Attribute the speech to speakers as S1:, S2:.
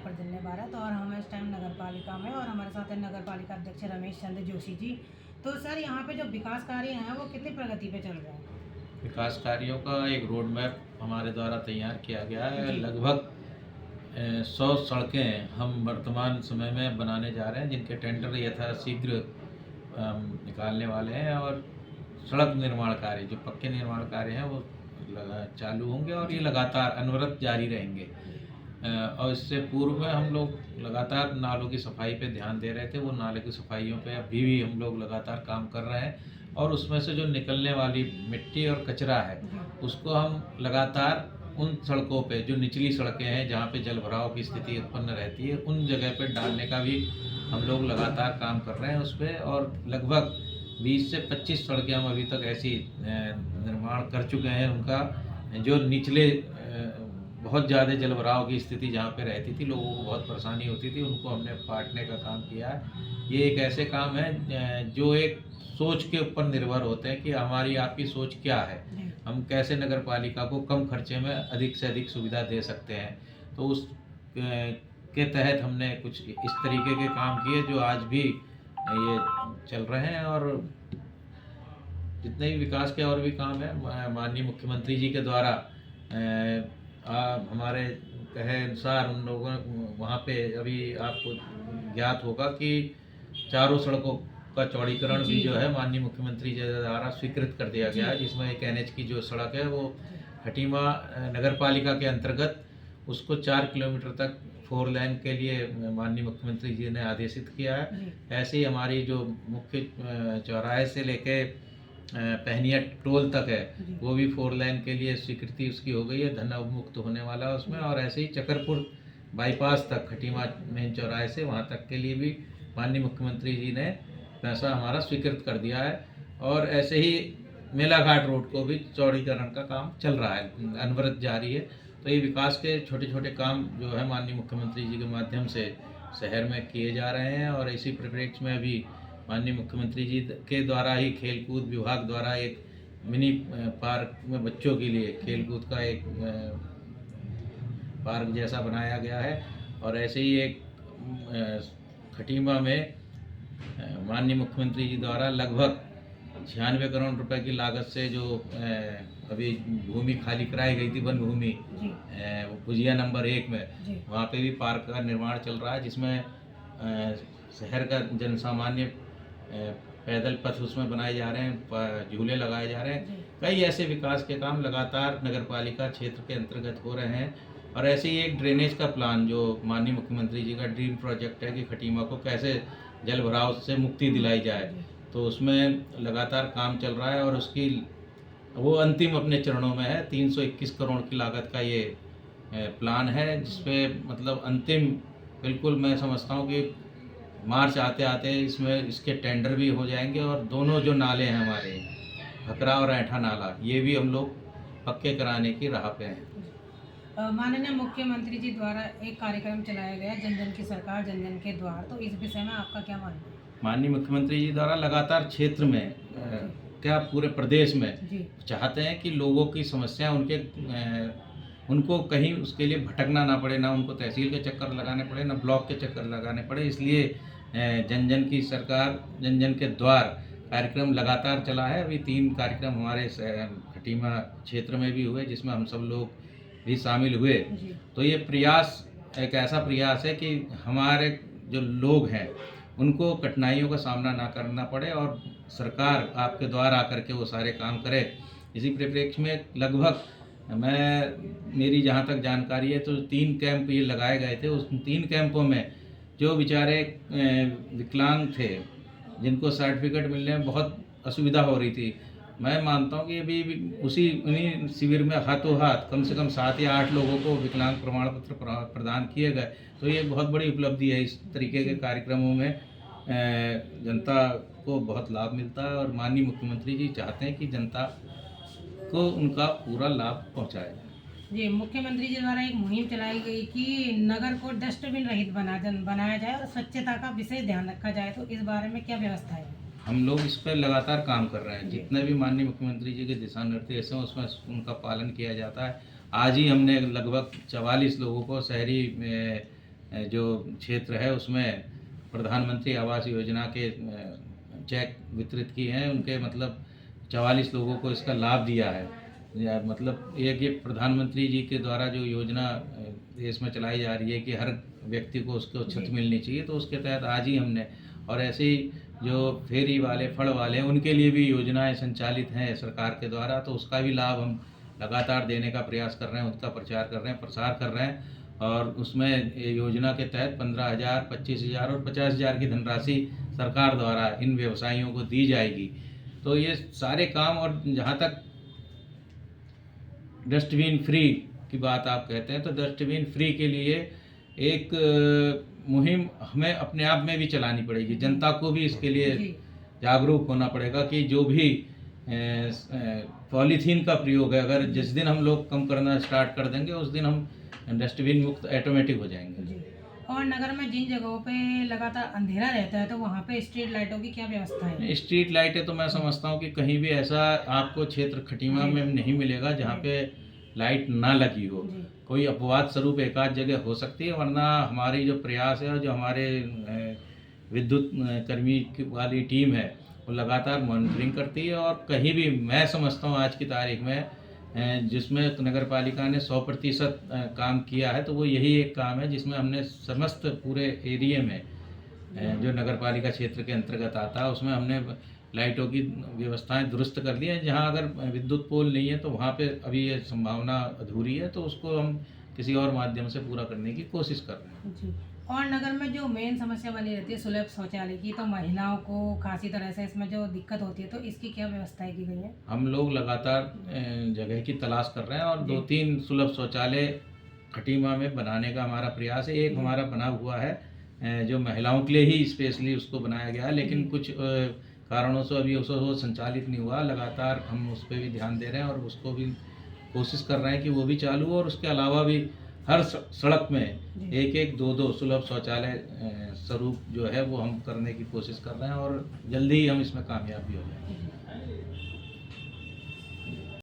S1: प्रजन्य भारत और हम इस टाइम नगर पालिका में और हमारे साथ है नगर पालिका अध्यक्ष रमेश चंद्र जोशी जी। तो सर यहाँ पे जो विकास कार्य हैं वो कितनी प्रगति पे चल रहे हैं?
S2: विकास कार्यों का एक रोड मैप हमारे द्वारा तैयार किया गया है।
S1: जी।
S2: लगभग 100 सड़कें हम वर्तमान समय में बनाने जा रहे हैं, जिनके टेंडर यथाशीघ्र निकालने वाले हैं। और सड़क निर्माण कार्य, जो पक्के निर्माण कार्य हैं, वो चालू होंगे और ये लगातार अनवरत जारी रहेंगे। और इससे पूर्व में हम लोग लगातार नालों की सफाई पे ध्यान दे रहे थे। वो नाले की सफाइयों पे अभी भी हम लोग लगातार काम कर रहे हैं। और उसमें से जो निकलने वाली मिट्टी और कचरा है, उसको हम लगातार उन सड़कों पे, जो निचली सड़कें हैं जहाँ पे जल भराव की स्थिति उत्पन्न रहती है, उन जगह पे डालने का भी हम लोग लगातार काम कर रहे हैं उस पर। और लगभग 20 से 25 सड़कें हम अभी तक ऐसी निर्माण कर चुके हैं उनका, जो निचले बहुत ज़्यादा जल भराव की स्थिति जहाँ पे रहती थी, लोगों को बहुत परेशानी होती थी, उनको हमने पाटने का काम किया है। ये एक ऐसे काम है जो एक सोच के ऊपर निर्भर होते हैं कि हमारी आपकी सोच क्या है, हम कैसे नगर पालिका को कम खर्चे में अधिक से अधिक सुविधा दे सकते हैं। तो उस के तहत हमने कुछ इस तरीके के काम किए जो आज भी ये चल रहे हैं। और जितने भी विकास के और भी काम है, माननीय मुख्यमंत्री जी के द्वारा हमारे कहे अनुसार उन लोगों वहाँ पे अभी आपको ज्ञात होगा कि चारों सड़कों का चौड़ीकरण भी जो है माननीय मुख्यमंत्री जी द्वारा स्वीकृत कर दिया गया है, जिसमें एक NH की जो सड़क है वो खटीमा नगर पालिका के अंतर्गत उसको 4 किलोमीटर तक 4 लेन के लिए माननीय मुख्यमंत्री जी ने आदेशित किया है। ऐसे ही हमारी जो मुख्य चौराहे से लेके पहनिया टोल तक है, वो भी 4 लेन के लिए स्वीकृति उसकी हो गई है, धन अवमुक्त होने वाला है उसमें। और ऐसे ही चकरपुर बाईपास तक, खटीमा मेन चौराहे से वहाँ तक के लिए भी माननीय मुख्यमंत्री जी ने पैसा हमारा स्वीकृत कर दिया है। और ऐसे ही मेलाघाट रोड को भी चौड़ीकरण का काम चल रहा है, अनवरत जारी है। तो ये विकास के छोटे छोटे काम जो है माननीय मुख्यमंत्री जी के माध्यम से शहर में किए जा रहे हैं। और इसी परिप्रेक्ष्य में अभी माननीय मुख्यमंत्री जी के द्वारा ही खेलकूद विभाग द्वारा एक मिनी पार्क में बच्चों के लिए खेलकूद का एक पार्क जैसा बनाया गया है। और ऐसे ही एक खटीमा में माननीय मुख्यमंत्री जी द्वारा लगभग 96 करोड़ रुपए की लागत से जो अभी भूमि खाली कराई गई थी, वन भूमि भुजिया नंबर 1 में, वहाँ पे भी पार्क का निर्माण चल रहा है, जिसमें शहर का जनसामान्य पैदल पथ उसमें बनाए जा रहे हैं, झूले लगाए जा रहे हैं। कई ऐसे विकास के काम लगातार नगर पालिका क्षेत्र के अंतर्गत हो रहे हैं। और ऐसे ही एक ड्रेनेज का प्लान जो माननीय मुख्यमंत्री जी का ड्रीम प्रोजेक्ट है कि खटीमा को कैसे जल भराव से मुक्ति दिलाई जाए, तो उसमें लगातार काम चल रहा है। और उसकी वो अंतिम अपने चरणों में है। 321 करोड़ की लागत का ये प्लान है, जिसपे मतलब अंतिम बिल्कुल मैं समझता हूँ कि मार्च आते आते इसमें इसके टेंडर भी हो जाएंगे। और दोनों जो नाले हैं हमारे, खकरा और ऐठा नाला, ये भी हम लोग पक्के कराने की राह पे हैं।
S1: माननीय मुख्यमंत्री जी द्वारा एक कार्यक्रम चलाया गया, जन जन की सरकार जन जन के द्वार, तो इस विषय में आपका क्या मानना है?
S2: माननीय मुख्यमंत्री जी द्वारा लगातार क्षेत्र में क्या पूरे प्रदेश में चाहते हैं कि लोगों की समस्या उनको कहीं उसके लिए भटकना ना पड़े, ना उनको तहसील के चक्कर लगाने पड़े, ना ब्लॉक के चक्कर लगाने पड़े। इसलिए जन जन की सरकार जन जन के द्वार कार्यक्रम लगातार चला है। अभी 3 कार्यक्रम हमारे खटीमा क्षेत्र में भी हुए, जिसमें हम सब लोग भी शामिल हुए। तो ये प्रयास एक ऐसा प्रयास है कि हमारे जो लोग हैं उनको कठिनाइयों का सामना ना करना पड़े और सरकार आपके द्वार आकर के वो सारे काम करे। इसी परिप्रेक्ष्य में लगभग मेरी जहाँ तक जानकारी है तो 3 कैंप ये लगाए गए थे। उस 3 कैंपों में जो बेचारे विकलांग थे, जिनको सर्टिफिकेट मिलने में बहुत असुविधा हो रही थी, मैं मानता हूँ कि अभी उन्हीं शिविर में हाथों हाथ कम से कम 7 या 8 लोगों को विकलांग प्रमाण पत्र प्रदान किए गए। तो ये बहुत बड़ी उपलब्धि है। इस तरीके के कार्यक्रमों में जनता को बहुत लाभ मिलता है और माननीय मुख्यमंत्री जी चाहते हैं कि जनता को उनका पूरा लाभ पहुँचाया जाए।
S1: जी, मुख्यमंत्री जी द्वारा एक मुहिम चलाई गई कि नगर को डस्टबिन रहित बनाया जाए और स्वच्छता का विशेष ध्यान रखा जाए, तो इस बारे में क्या व्यवस्था है?
S2: हम लोग इस पर लगातार काम कर रहे हैं। जितने भी माननीय मुख्यमंत्री जी के दिशा निर्देश हैं उसमें उनका पालन किया जाता है। आज ही हमने लगभग 44 लोगों को शहरी में जो क्षेत्र है उसमें प्रधानमंत्री आवास योजना के चेक वितरित किए हैं। उनके मतलब 44 लोगों को इसका लाभ दिया है। या मतलब ये प्रधानमंत्री जी के द्वारा जो योजना देश में चलाई जा रही है कि हर व्यक्ति को उसको छत मिलनी चाहिए, तो उसके तहत आज ही हमने, और ऐसे ही जो फेरी वाले फड़ वाले हैं उनके लिए भी योजनाएं संचालित हैं सरकार के द्वारा, तो उसका भी लाभ हम लगातार देने का प्रयास कर रहे हैं, उसका प्रचार कर रहे हैं, प्रसार कर रहे हैं। और उसमें योजना के तहत 15,000, 25,000 और 50,000 की धनराशि सरकार द्वारा इन व्यवसायियों को दी जाएगी। तो ये सारे काम, और जहाँ तक डस्टबिन फ्री की बात आप कहते हैं, तो डस्टबिन फ्री के लिए एक मुहिम हमें अपने आप में भी चलानी पड़ेगी। जनता को भी इसके लिए जागरूक होना पड़ेगा कि जो भी पॉलीथीन का प्रयोग है, अगर जिस दिन हम लोग कम करना स्टार्ट कर देंगे उस दिन हम डस्टबिन मुक्त ऑटोमेटिक हो जाएंगे।
S1: और नगर में जिन जगहों पे लगातार अंधेरा रहता है तो वहाँ पे स्ट्रीट लाइटों की क्या व्यवस्था है?
S2: स्ट्रीट लाइटें तो मैं समझता हूँ कि कहीं भी ऐसा आपको क्षेत्र खटीमा में नहीं मिलेगा जहाँ पे लाइट ना लगी हो। कोई अपवाद स्वरूप एक आध जगह हो सकती है, वरना हमारी जो प्रयास है और जो हमारे विद्युत कर्मी वाली टीम है वो लगातार मॉनिटरिंग करती है। और कहीं भी मैं समझता हूँ आज की तारीख में जिसमें नगर पालिका ने 100% काम किया है, तो वो यही एक काम है जिसमें हमने समस्त पूरे एरिया में जो नगर पालिका क्षेत्र के अंतर्गत आता है उसमें हमने लाइटों की व्यवस्थाएं दुरुस्त कर दी हैं। जहां अगर विद्युत पोल नहीं है तो वहां पे अभी ये संभावना अधूरी है, तो उसको हम किसी और माध्यम से पूरा करने की कोशिश कर रहे हैं।
S1: जी। और नगर में जो मेन समस्या बनी रहती है सुलभ शौचालय की, तो महिलाओं को खासी तरह से इसमें जो दिक्कत होती है, तो इसकी क्या व्यवस्थाएं की गई है?
S2: हम लोग लगातार जगह की तलाश कर रहे हैं और 2-3 सुलभ शौचालय खटीमा में बनाने का हमारा प्रयास है। एक हमारा बना हुआ है जो महिलाओं के लिए ही स्पेशली उसको बनाया गया है, लेकिन कुछ कारणों से अभी उसको संचालित नहीं हुआ। लगातार हम उस पर भी ध्यान दे रहे हैं और उसको भी कोशिश कर रहे हैं कि वो भी चालू हो। और उसके अलावा भी हर सड़क में 1-1, 2-2 सुलभ शौचालय स्वरूप जो है वो हम करने की कोशिश कर रहे हैं और जल्दी ही हम इसमें कामयाब भी हो जाएंगे।